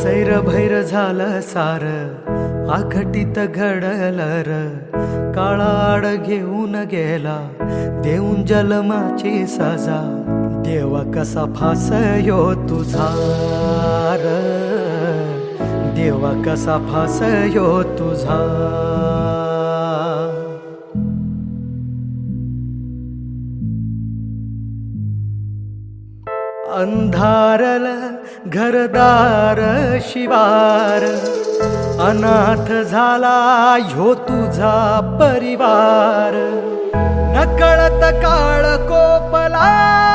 सैरभैर झालं सार आखटीत घडलं र काळाड घेऊन गेला देऊन जलमाची सजा देवा कसा फासयो तुझा र देवा कसा फासयो तुझा अंधारल घरदार शिवार अनाथ झाला ह्यो तुझा परिवार नकळत काळ कोपला